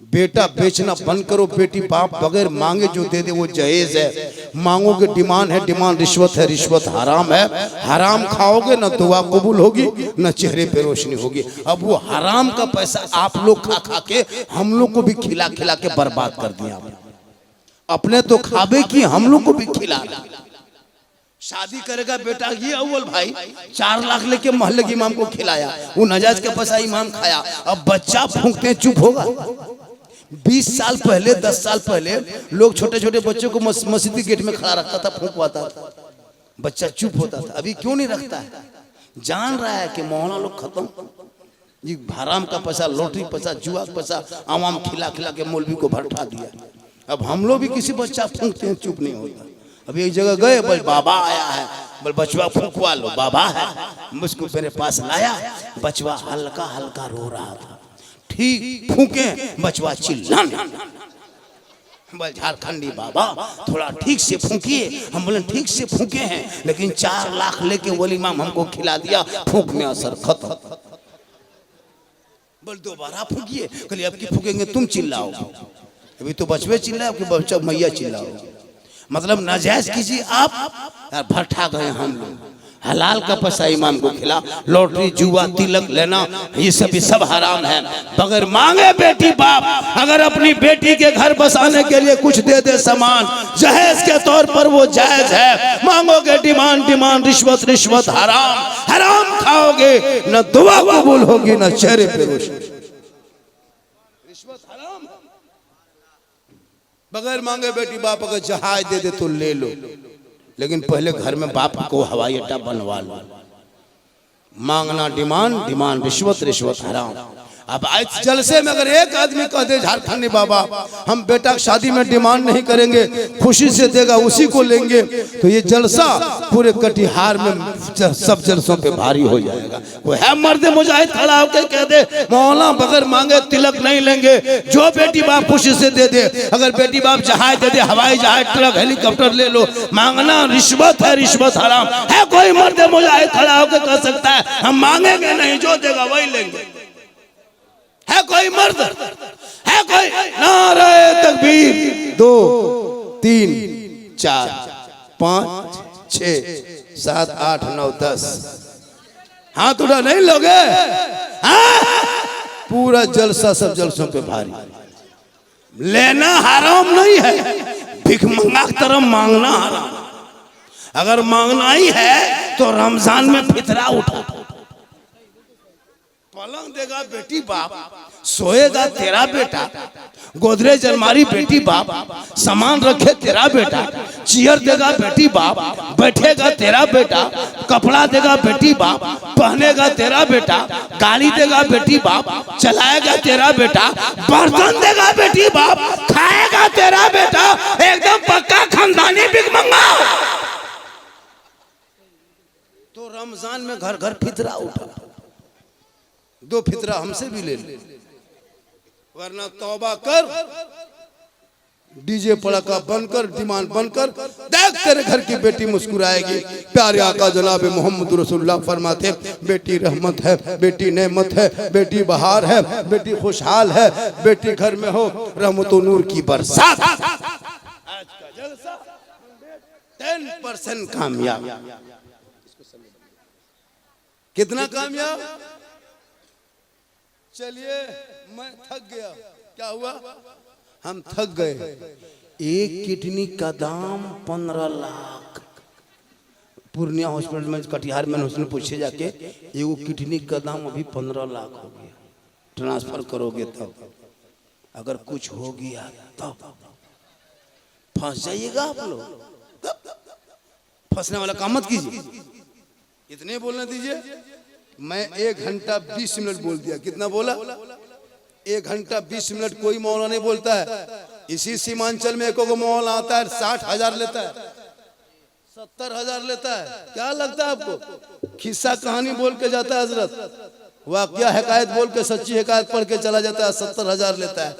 Speaker 1: बेटा बेचना बंद करो। बेटी बाप बगैर मांगे जो दे दे वो जहेज है। मांगोगे डिमांड है, डिमांड रिश्वत है, रिश्वत हराम है। हराम खाओगे ना दुआ कबूल होगी ना चेहरे पे रोशनी होगी। अब वो हराम का पैसा आप लोग खा खा के हम लोग को भी खिला खिला के बर्बाद कर दिया। अपने तो खाबे की, हम लोग को भी खिला। शादी करेगा बेटा, ये अव्वल भाई 4 लाख लेके मोहल्ले के इमाम को खिलाया, वो नजायज का पैसा इमाम खाया। अब बच्चा फूंकते चुप होगा। 20 साल पहले 10 साल पहले लोग छोटे छोटे बच्चों को मस्जिद के गेट में खड़ा रखता था, फूंकवाता था, बच्चा चुप होता था। अभी क्यों नहीं रखता है? जान रहा है कि मोहल्ला लोग खत्म जी। हराम का पैसा, लॉटरी पैसा, जुआ का पैसा आवाम खिला खिला के मौलवी को भरठा दिया। अब हम लोग भी किसी बच्चा फूंकते हैं, चुप नहीं होता। अभी एक जगह गए, बोल बाबा आया है, बोल बचवा फूंकवा लो। बाबा है, मुझको मेरे पास लाया, बचवा हल्का हल्का रो रहा था। ठीक फूंके, बचवा चिल्लाने। बोल झारखंडी बाबा थोड़ा ठीक से फूंकिए। हम बोले ठीक से फूंके हैं, लेकिन 4 लाख लेके वली इमाम हमको खिला दिया, फूंक में असर खत्म। बोल दोबारा फूंकिए। कल अब की फूकेंगे तुम चिल्लाओगे। अभी तो बचवे चिल्लाए, आपके बच्चा मैया चिल्लाओगे। मतलब नाजायज कीजिए आप, भट्ठा गए हम लोग। हलाल का पैसा इमाम को खिला। लॉटरी, जुआ, तिलक लेना, ये सब हराम है। बगैर मांगे बेटी बाप अगर अपनी बेटी के घर बसाने के लिए कुछ दे दे सामान, जहेज के तौर पर वो जायज है। मांगोगे डिमांड, डिमांड, रिश्वत, रिश्वत हराम। हराम खाओगे न दुआ कबूल होगी न चेहरे पे रोशनी। रिश्वत हराम। बगैर मांगे बेटी बाप अगर जहाज दे दे तो ले लो, लेकिन पहले घर में बाप को हवाई अड्डा बनवा लो। मांगना डिमांड, डिमांड रिश्वत, रिश्वत हराम। अब आज जलसे में अगर एक आदमी कह दे झारखंडी बाबा हम बेटा की शादी में डिमांड नहीं करेंगे, खुशी से देगा उसी को लेंगे, तो ये जलसा पूरे कटिहार में सब जलसों पे भारी हो जाएगा। वो है मर्द मुजाहिद खड़ा होकर कह दे मौला बगैर मांगे तिलक नहीं लेंगे, जो बेटी बाप खुशी से दे दे। अगर बेटी बाप जहाज दे दे, हवाई जहाज, ट्रक, हेलीकॉप्टर ले लो। मांगना रिश्वत है, रिश्वत हराम है। कोई मर्द मुजाहिद खड़ा होकर कह सकता है हम मांगेंगे नहीं, जो देगा वही लेंगे? है कोई मर्द? है कोई? नारे तकबीर। 2 3 4 5 6 7 8 9 10 हाथ उठा नहीं लोगे? पूरा जलसा सब जलसों पे भारी। लेना हराम नहीं है, भिख मंगा की तरह मांगना हराम। अगर मांगना ही है तो रमजान में फितरा उठा। पलंग देगा बेटी बाप, सोएगा तेरा बेटा, गोदरेज अलमारी बेटी बाप, सामान रखे तेरा बेटा, चेयर देगा बेटी बाप, बैठेगा तेरा बेटा, कपड़ा देगा बेटी बाप, पहनेगा तेरा बेटा, गाड़ी देगा बेटी बाप, चलाएगा तेरा बेटा, बर्तन देगा बेटी बाप, खाएगा तेरा बेटा। एकदम पक्का खानदानी भिखमंगा। तो रमजान में घर घर फितरा उठा। 2 फितरा हमसे भी ले ले, वरना तौबा कर। डीजे पड़ाका बनकर, डिमांड बनकर देख तेरे घर की बेटी मुस्कुराएगी। प्यारे आका जनाब मोहम्मद रसूलुल्लाह फरमाते बेटी रहमत है, बेटी नेमत है, बेटी बहार है, बेटी खुशहाल है, बेटी घर में हो रहमत नूर की बरसात। आज का जलसा 10% कामयाब। कितना कामयाब? चलिए मैं थक गया। क्या हुआ? हम थक गए। एक किडनी का दाम 15 लाख। पूर्णिया हॉस्पिटल में, कटिहार में उसने पूछे जाके, एगो किडनी का दाम अभी 15 लाख हो गया। ट्रांसफर करोगे तब, अगर कुछ हो गया तब फंस जाइएगा आप लोग। फंसने वाला काम मत कीजिए। इतने बोलने दीजिए। मैं 1 घंटा 20 मिनट बोल दिया। कितना बोला? 1 घंटा 20 मिनट कोई मौला नहीं बोलता है। इसी सीमांचल में एक मॉल आता है 60,000 लेता है, 70,000 लेता है। क्या लगता है आपको? खिस्सा कहानी बोल के जाता है हजरत, वाकया हकायत बोल के, सच्ची हकायत पढ़ के चला जाता है, 70,000 लेता है।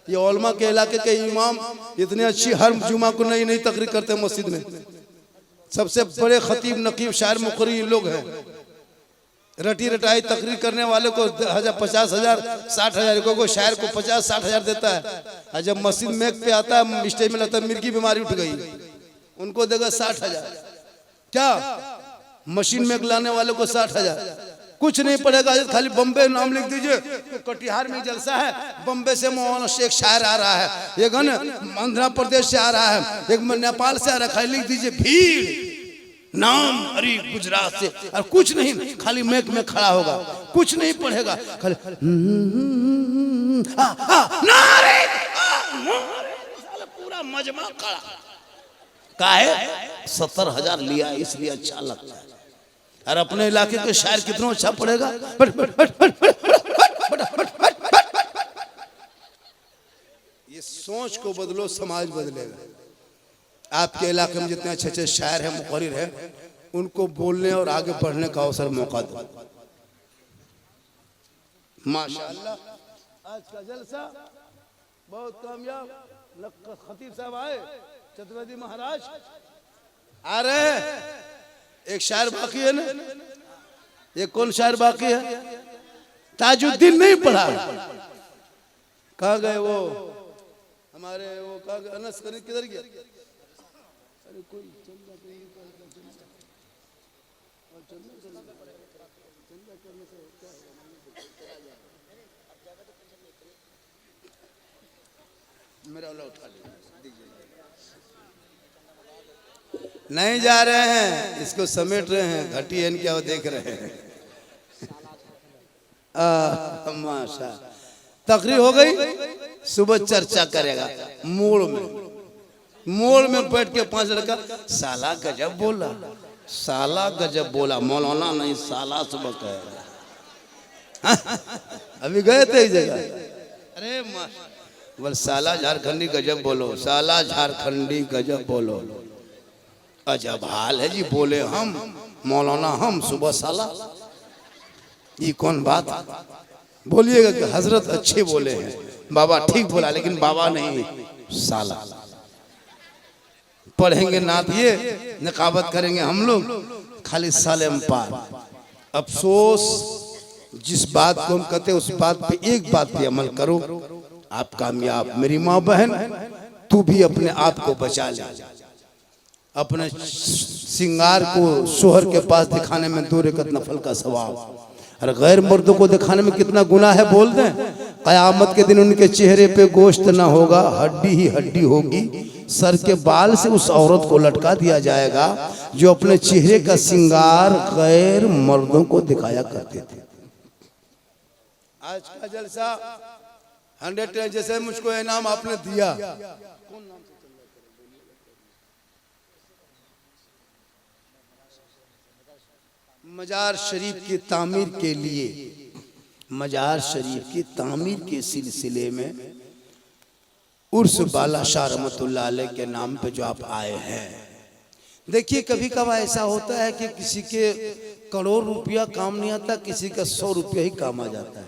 Speaker 1: ये उलमा के इलाके के इमाम इतनी अच्छी हर जुमा को नई नई तकरीर करते हैं मस्जिद में। सबसे बड़े खतीब, नकीब, शायर, मुकर्री लोग हैं। रटी रटाई तकरीर करने वाले को 50,000 60,000 को शायर को 50-60,000 देता है। और जब मस्जिद में पे आता है स्टेज में लगता है मिर्गी बीमारी उठ गई, उनको देगा 60,000। क्या मशीन में लाने वाले को 60,000? कुछ नहीं पड़ेगा, खाली बम्बे नाम लिख दीजिए तो कटिहार में जलसा है, बम्बे से मौलाना शेख शायर आ रहा है, एक आंध्र प्रदेश से आ रहा है, एक नेपाल से आ रहा है, खाली लिख दीजिए भीड़ नाम, अरे गुजरात से, और कुछ नहीं, खाली मैक में खड़ा होगा, कुछ नहीं पढ़ेगा, खाली नारे, पूरा मजमा खड़ा। काहे? 70,000 लिया इसलिए अच्छा लगता है। और अपने इलाके के शायर कितना अच्छा पढ़ेगा। ये सोच को बदलो, समाज बदलेगा। आपके इलाके में जितने अच्छे अच्छे शायर हैं, मुकर्रिर हैं, उनको बोलने और आगे बढ़ने का अवसर मौका दो। माशाअल्लाह आज का जलसा बहुत कामयाब। खतीब साहब आए, चतुर्वेदी महाराज आ रहे हैं। एक शायर बाकी है ना, ये कौन शायर बाकी है? ताजुद्दीन नहीं पढ़ा, कहाँ गए वो हमारे? वो कहाँ गए? अनस करीब किधर गया? अरे कोई मेरा उठा लिया, नहीं जा रहे हैं, इसको समेट रहे हैं, घटी है क्या वो देख रहे हैं। माशा तकरीर हो गई, सुबह चर्चा करेगा मोड़ में बैठ के 5 लड़का, साला गजब बोला, साला गजब बोला, मौलाना नहीं साला सुबह कहेगा। अभी गए थे इस जगह, अरे बोल साला झारखंडी गजब बोलो, साला झारखंडी गजब बोलो। अजब हाल है जी, बोले हम मौलाना, हम सुबह साला, ये कौन बात? बोलिएगा कि हजरत अच्छे बोले हैं, बाबा ठीक बोला, लेकिन बाबा नहीं साला। पढ़ेंगे नात ये, नकाबत करेंगे हम लोग, खाली सालेम पार। अफसोस, जिस बात को हम कहते हैं उस बात पे, एक बात पे अमल करो, आप कामयाब। मेरी माँ बहन, तू भी अपने आप को बचा ले। अपने सिंगार को शोहर के पास दिखाने में 2 रकात नफल का सवाब, और गैर मर्दों को दिखाने में कितना गुनाह है बोल दें। कयामत के दिन उनके चेहरे पे गोश्त ना होगा, हड्डी ही हड्डी होगी। सर के बाल से उस औरत को लटका दिया जाएगा जो अपने चेहरे का सिंगार गैर मर्दों को दिखाया करते थे। आज का जलसा 100 जैसे मुझको इनाम आपने दिया, मजार शरीफ की तामीर के लिए, मजार शरीफ की तामीर के सिलसिले में उर्स बाला शाह रहमतुल्लाह अलैह के नाम पे जो आप आए हैं। देखिए कभी कभी ऐसा होता है कि किसी के करोड़ रुपया काम नहीं आता, किसी का 100 रुपया ही काम आ जाता है।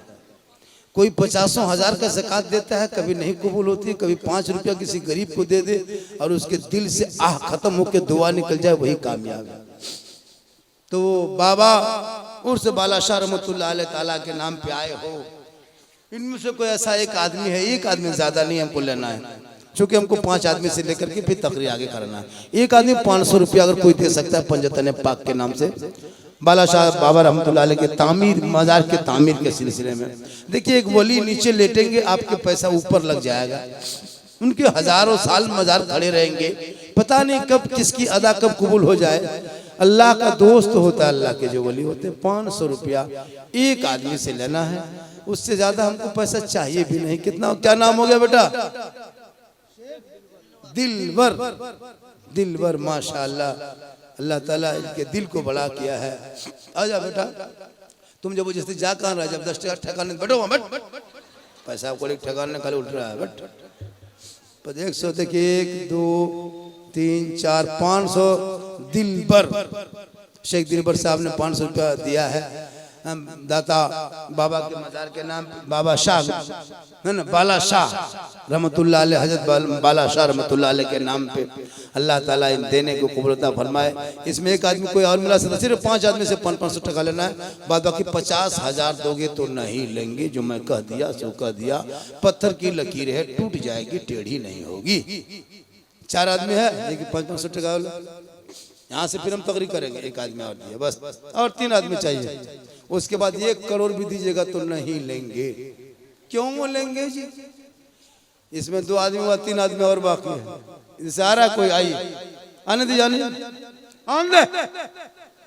Speaker 1: कोई 50,000 का ज़कात देता है, कभी नहीं कबूल होती, कभी 5 रुपया किसी गरीब को दे दे और उसके दिल से आह खत्म होकर दुआ निकल जाए, वही कामयाब है। तो बाबा उर्स बाला शाह रहमतुल्लाह अलैह ताला के नाम पे आए हो, इनमें से कोई ऐसा एक आदमी है, एक आदमी ज्यादा नहीं हमको लेना है, क्योंकि हमको 5 आदमी से लेकर के फिर तकरीर आगे करना है। एक आदमी 500 रुपया अगर कोई दे सकता है पंजतन पाक के नाम से, बाला शाह बाबा रहमतुल्लाह अलैह के तामीर, मजार के तामीर के सिलसिले में। देखिए एक वली नीचे लेटेंगे, आपके पैसा ऊपर लग जाएगा, उनके हजारों साल मजार खड़े रहेंगे, पता नहीं कब किसकी अदा कब कबूल हो जाए। अल्लाह का दोस्त होता है, अल्लाह के जो वली होते हैं। 500 रुपया एक आदमी से लेना है, उससे ज्यादा हमको पैसा चाहिए भी नहीं। कितना, क्या नाम हो गया बेटा? दिलवर, दिलवर, माशाअल्लाह, अल्लाह ताला इनके दिल को बड़ा किया है। आजा बेटा, तुम जब जैसे जा कहाँ रहा, जब 10 टका ठकाने बैठो, बैठ, पैसा को ठकाने खाली उठ रहा है, बैठ। 100 देखिए, 1 2 3 4 500 दिलबर शेख दिलबर साहब ने 500 रुपया दिया है दाता बाबा के मजार के नाम, बाबा शाह है ना, बाला शाह रहमतुल्लाह अलैह, हजरत बाला शाह रहमतुल्लाह अलैह के नाम पे अल्लाह ताला इन देने को कबूलता फरमाए। इसमें एक आदमी कोई और मिला सकता, सिर्फ 5 आदमी से 500 टका लेना है, बाद बाकी 50,000 दोगे तो नहीं लेंगे। जो मैं कह दिया सो कह दिया, पत्थर की लकीर है, टूट जाएगी, टेढ़ी नहीं होगी। 4 आदमी है लेकिन 500 टका यहाँ से फिर हम तकरीर करेंगे। एक आदमी और दिया बस, और 3 आदमी चाहिए। उसके बाद 1 करोड़ भी दीजिएगा तो नहीं लेंगे। क्यों वो लेंगे जी? इसमें 2 आदमी हुआ, 3 आदमी और बाकी है। सारा कोई आई आने दी, जाने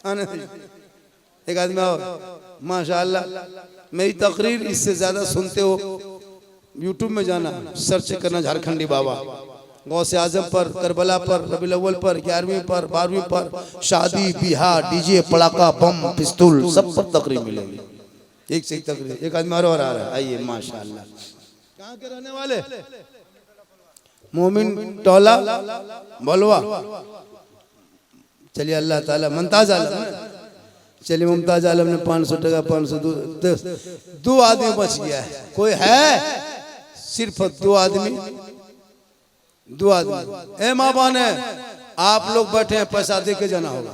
Speaker 1: आने दी। एक आदमी और माशाअल्लाह, मेरी तकरीर इससे ज्यादा सुनते हो यूट्यूब में जाना, सर्च करना झारखंडी बाबा, गौसे आजम पर, करबला पर, रबीउल अव्वल पर, 11वीं पर, 12वीं पर, शादी बियाह, डीजे पड़ाका बम पिस्तौल सब पर तकरीर मिलेगी। एक से एक तकरीर। एक आदमी और आ रहा है, आइए माशाअल्लाह। कहाँ के रहने वाले? मोमिन टोला बलवा। चलिए अल्लाह ताला, मुमताज आलम, चलिए मुमताज आलम ने 500 टका, 502 आदमी बच गया है। कोई है? सिर्फ 2 आदमी, 2 आदमी। ए माँ बहन है, आप लोग बैठे हैं, पैसा दे के जाना होगा।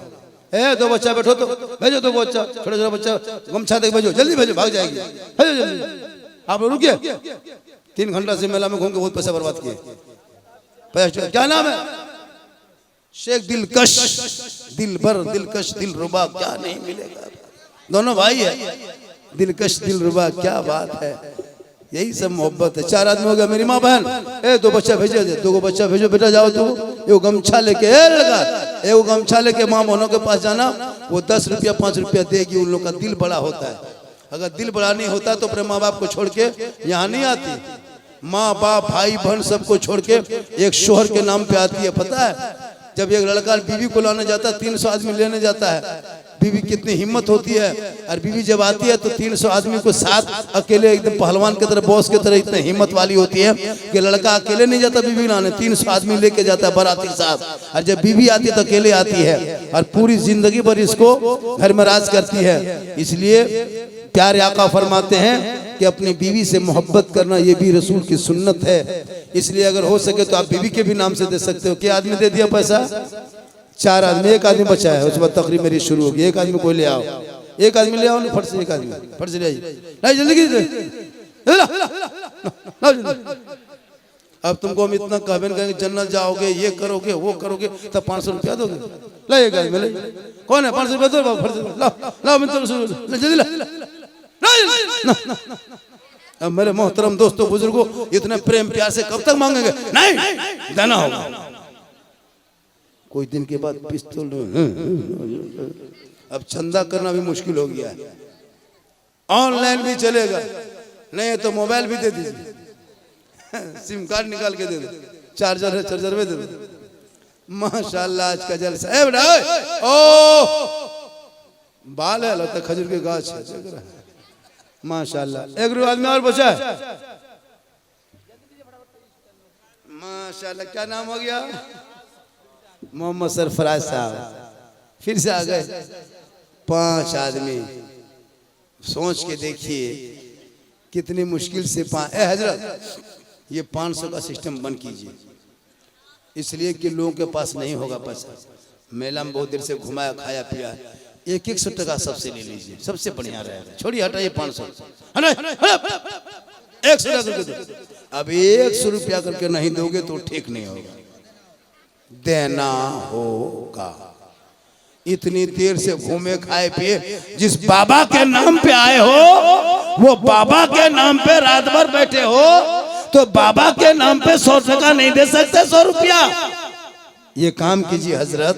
Speaker 1: ए 2 बच्चा बैठो तो भेजो, 2 बच्चा, छोटा छोटा बच्चा गमछा दे भेजो, जल्दी भेजो, भाग जाएगी, भेजो जल्दी। आप लोग रुकिए, 3 घंटा से मेला में घूम के बहुत पैसा बर्बाद किए। क्या नाम है? शेख दिलकश, दिलबर, दिलकश, दिलरुबा, क्या नहीं मिलेगा। दोनों भाई है, दिलकश दिलरुबा, क्या बात है। यही सब मोहब्बत है। 4 आदमी हो गया। मेरी माँ बहन, ए 2 बच्चा भेजे, 2 बच्चा भेजो, बेटा जाओ तू, ये गमछा लेके लगा, ये गमछा लेके माँ बहनों के पास जाना। वो 10 रुपया 5 रुपया देगी। उन लोग का दिल बड़ा होता है। अगर दिल बड़ा नहीं होता तो अपने माँ बाप को छोड़ के यहाँ नहीं आती। माँ बाप भाई बहन सबको छोड़ के एक शोहर के नाम पे आती है। पता है, जब एक लड़का बीवी को लाने जाता है, 300 आदमी लेने जाता है। बीवी कितनी हिम्मत होती है, और बीवी जब आती है तो 300 आदमी को साथ अकेले, एकदम पहलवान की तरह, बॉस की तरह इतनी हिम्मत वाली होती है कि लड़का अकेले नहीं जाता बीवी लाने, 300 आदमी लेके जाता है बाराती साथ। और जब बीवी आती है तो अकेले आती है, और पूरी जिंदगी भर इसको घर में राज करती है। इसलिए प्यारे आका फरमाते हैं कि अपनी बीवी से मोहब्बत करना ये भी रसूल की सुन्नत है। इसलिए अगर हो सके तो आप बीवी के भी नाम से दे सकते हो। क्या आदमी दे दिया पैसा? 4 आदमी, 1 आदमी बचा है। उसके बाद तकरीर मेरी शुरू होगी। 1 आदमी कोई ले आओ, 1 आदमी ले आओ, फट से 1 आदमी, फट से ले आइए, नहीं जल्दी। अब तुमको हम इतना कहेंगे जन्नत जाओगे, ये करोगे, वो करोगे, तब 500 रुपया दोगे। ला 1 आदमी ले, कौन है? 500 रुपया दो, फट से लाओ, जल्दी ला। अब मेरे मोहतरम दोस्तों बुजुर्गों, इतने प्रेम प्यार से कब तक मांगेंगे? नहीं देना होगा। कोई दिन के बाद पिस्तौल, अब चंदा करना भी मुश्किल हो गया है। ऑनलाइन भी चलेगा, नहीं तो मोबाइल भी दे दीजिए, सिम कार्ड निकाल के दे दो, चार्जर है, चार्जर में दे दो। माशाल्लाह आज का जलसा है। ओ बाल है, लगता खजूर के गाछ है, माशाल्लाह। 1 आदमी और बचा है, माशाल्लाह। क्या नाम हो गया? मोहम्मद सरफराज साहब। फिर से आ गए 5 आदमी। सोच के देखिए कितनी मुश्किल से हजरत, ये 500 का सिस्टम बंद कीजिए, इसलिए कि लोगों के पास नहीं होगा पैसा। मेला में बहुत देर से घुमाया, खाया पिया, 100 टका सबसे ले लीजिए, सबसे बढ़िया रहेगा। छोड़िए, हटाइए 500, 100 टका। अब 100 रुपया करके नहीं दोगे तो ठीक नहीं होगा, देना होगा। इतनी देर से घूमे खाए पिए, जिस बाबा के नाम पे आए हो, वो बाबा के नाम पे रात भर बैठे हो, तो बाबा के नाम पे 100 टका नहीं दे सकते? 100 रुपया ये काम कीजिए हजरत,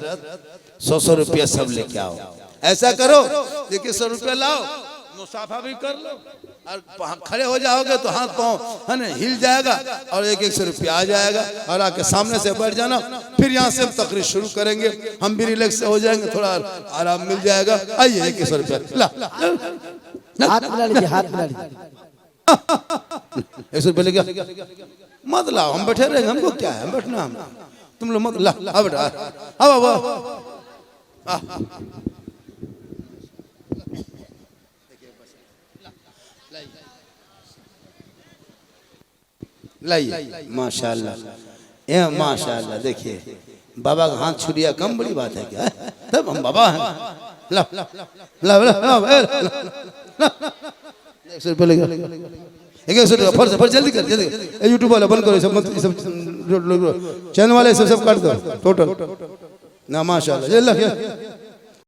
Speaker 1: 100 रुपया सब लेके आओ। ऐसा करो, देखिए 100 रुपया लाओ, मुसाफा भी कर लो, और खड़े हो जाओगे तो हाथ पांव है ना हिल जाएगा, और 100 रुपया आ जाएगा, और आके सामने से बैठ जाना। फिर यहाँ से हम तकरीर शुरू करेंगे, हम भी रिलैक्स हो जाएंगे, थोड़ा आराम मिल जाएगा। आइए 100 रुपया ला,
Speaker 2: हाथ मिला लीजिए, हाथ मिला लीजिए।
Speaker 1: 100 रुपया ले गया, मत लाओ, हम बैठे रहेंगे, हमको क्या है, हम बैठना, हम तुम लोग मत ला, आओ बेटा, आओ आओ लाइए। माशाल्लाह, ये माशाल्लाह, देखिए बाबा का हाथ छुरिया कम बड़ी बात है क्या? तब हम बाबा हैं। ला ला ला ला 100 रुपये लगे, 100 रुपये फर्ज फर्ज, जल्दी कर जल्दी, यूट्यूब वाला बंद करो, सब मत, सब चैनल वाले सब काट दो टोटल ना। माशाल्लाह, ये ला